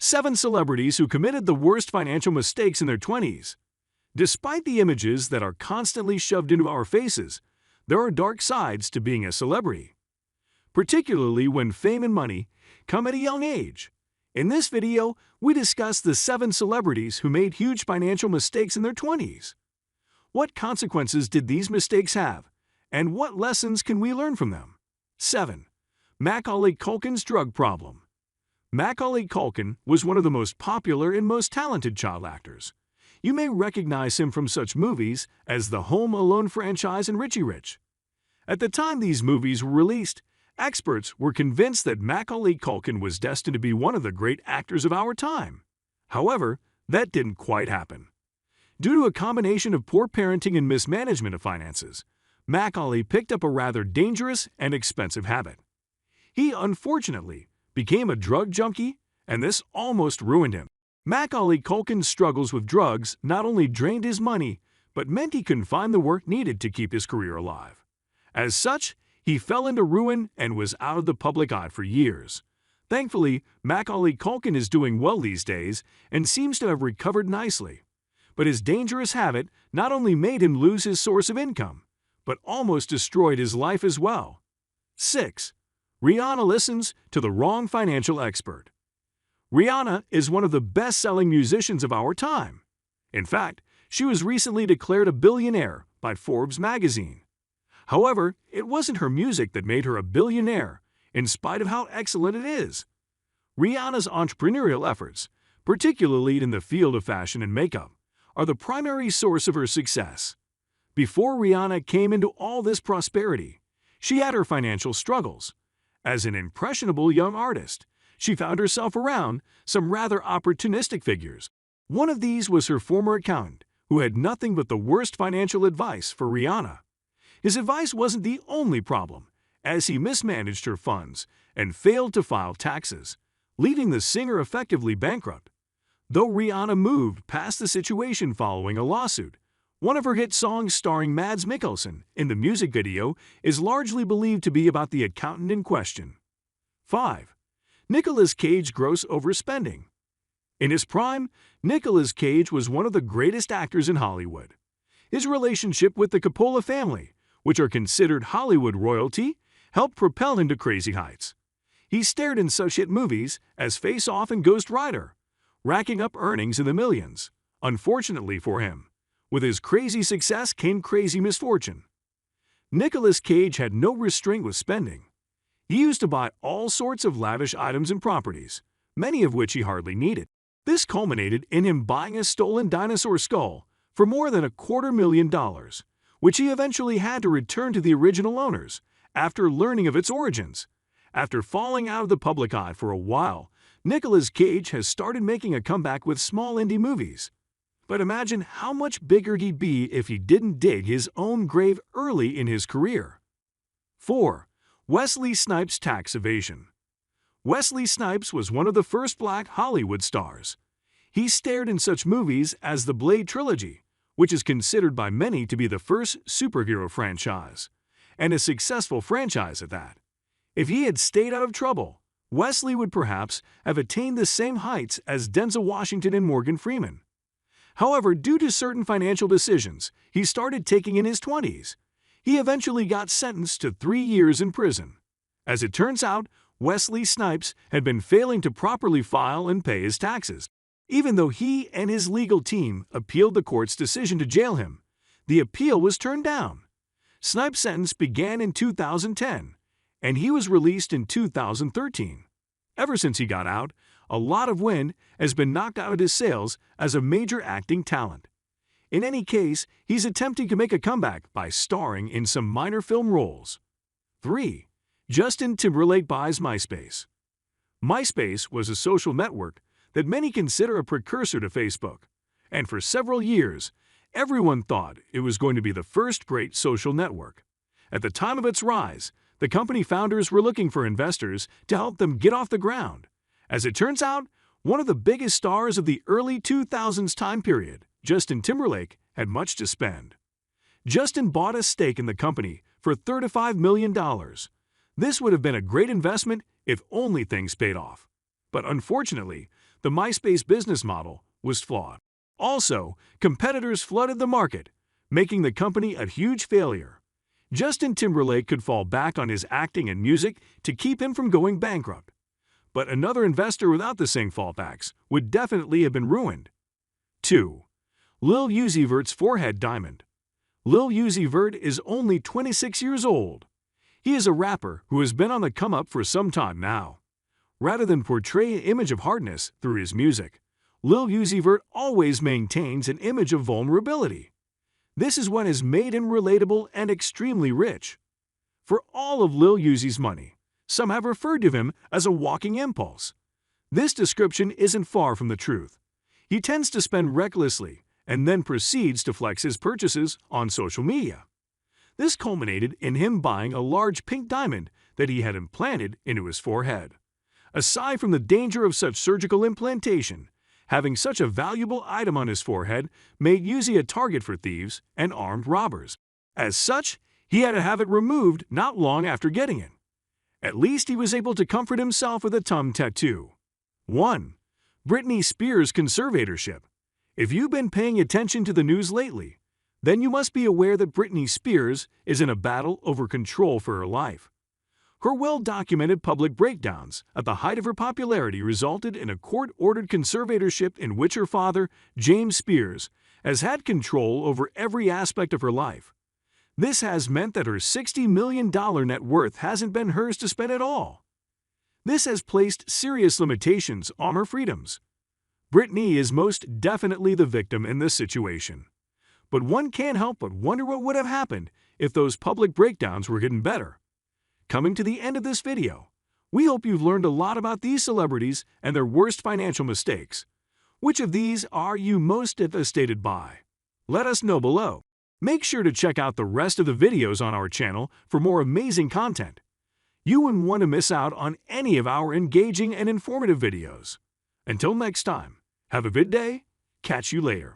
7 celebrities who committed the worst financial mistakes in their 20s. Despite the images that are constantly shoved into our faces, there are dark sides to being a celebrity, particularly when fame and money come at a young age. In this video, we discuss the 7 celebrities who made huge financial mistakes in their 20s. What consequences did these mistakes have, and what lessons can we learn from them? 7. Macaulay Culkin's drug problem. Macaulay Culkin was one of the most popular and most talented child actors. You may recognize him from such movies as the Home Alone franchise and Richie Rich. At the time these movies were released, experts were convinced that Macaulay Culkin was destined to be one of the great actors of our time. However, that didn't quite happen. Due to a combination of poor parenting and mismanagement of finances, Macaulay picked up a rather dangerous and expensive habit. He, unfortunately, became a drug junkie, and this almost ruined him. Macaulay Culkin's struggles with drugs not only drained his money, but meant he couldn't find the work needed to keep his career alive. As such, he fell into ruin and was out of the public eye for years. Thankfully, Macaulay Culkin is doing well these days and seems to have recovered nicely. But his dangerous habit not only made him lose his source of income, but almost destroyed his life as well. 6. Rihanna listens to the wrong financial expert. Rihanna is one of the best-selling musicians of our time. In fact, she was recently declared a billionaire by Forbes magazine. However, it wasn't her music that made her a billionaire, in spite of how excellent it is. Rihanna's entrepreneurial efforts, particularly in the field of fashion and makeup, are the primary source of her success. Before Rihanna came into all this prosperity, she had her financial struggles. As an impressionable young artist, she found herself around some rather opportunistic figures. One of these was her former accountant, who had nothing but the worst financial advice for Rihanna. His advice wasn't the only problem, as he mismanaged her funds and failed to file taxes, leaving the singer effectively bankrupt. Though Rihanna moved past the situation following a lawsuit, one of her hit songs starring Mads Mikkelsen in the music video is largely believed to be about the accountant in question. 5. Nicolas Cage gross overspending. In his prime, Nicolas Cage was one of the greatest actors in Hollywood. His relationship with the Coppola family, which are considered Hollywood royalty, helped propel him to crazy heights. He starred in such hit movies as Face Off and Ghost Rider, racking up earnings in the millions. Unfortunately for him, with his crazy success came crazy misfortune. Nicolas Cage had no restraint with spending. He used to buy all sorts of lavish items and properties, many of which he hardly needed. This culminated in him buying a stolen dinosaur skull for more than $250,000, which he eventually had to return to the original owners after learning of its origins. After falling out of the public eye for a while, Nicolas Cage has started making a comeback with small indie movies. But imagine how much bigger he'd be if he didn't dig his own grave early in his career. 4. Wesley Snipes' tax evasion. Wesley Snipes was one of the first black Hollywood stars. He starred in such movies as the Blade trilogy, which is considered by many to be the first superhero franchise, and a successful franchise at that. If he had stayed out of trouble, Wesley would perhaps have attained the same heights as Denzel Washington and Morgan Freeman. However, due to certain financial decisions he started taking in his 20s, he eventually got sentenced to 3 years in prison. As it turns out, Wesley Snipes had been failing to properly file and pay his taxes. Even though he and his legal team appealed the court's decision to jail him, the appeal was turned down. Snipes' sentence began in 2010, and he was released in 2013. Ever since he got out, a lot of wind has been knocked out of his sails as a major acting talent. In any case, he's attempting to make a comeback by starring in some minor film roles. 3. Justin Timberlake buys MySpace. MySpace was a social network that many consider a precursor to Facebook, and for several years, everyone thought it was going to be the first great social network. At the time of its rise, the company founders were looking for investors to help them get off the ground. As it turns out, one of the biggest stars of the early 2000s time period, Justin Timberlake, had much to spend. Justin bought a stake in the company for $35 million. This would have been a great investment if only things paid off. But unfortunately, the MySpace business model was flawed. Also, competitors flooded the market, making the company a huge failure. Justin Timberlake could fall back on his acting and music to keep him from going bankrupt. But another investor without the same fallbacks would definitely have been ruined. 2. Lil Uzi Vert's forehead diamond. Lil Uzi Vert is only 26 years old. He is a rapper who has been on the come-up for some time now. Rather than portray an image of hardness through his music, Lil Uzi Vert always maintains an image of vulnerability. This is what has made him relatable and extremely rich. For all of Lil Uzi's money, some have referred to him as a walking impulse. This description isn't far from the truth. He tends to spend recklessly and then proceeds to flex his purchases on social media. This culminated in him buying a large pink diamond that he had implanted into his forehead. Aside from the danger of such surgical implantation, having such a valuable item on his forehead made Uzi a target for thieves and armed robbers. As such, he had to have it removed not long after getting it. At least he was able to comfort himself with a thumb tattoo. 1. Brittany Spears' Conservatorship. If you've been paying attention to the news lately, then you must be aware that Brittany Spears is in a battle over control for her life. Her well-documented public breakdowns at the height of her popularity resulted in a court-ordered conservatorship in which her father, James Spears, has had control over every aspect of her life. This has meant that her $60 million net worth hasn't been hers to spend at all. This has placed serious limitations on her freedoms. Brittany is most definitely the victim in this situation. But one can't help but wonder what would have happened if those public breakdowns were getting better. Coming to the end of this video, we hope you've learned a lot about these celebrities and their worst financial mistakes. Which of these are you most devastated by? Let us know below. Make sure to check out the rest of the videos on our channel for more amazing content. You wouldn't want to miss out on any of our engaging and informative videos. Until next time, have a good day. Catch you later.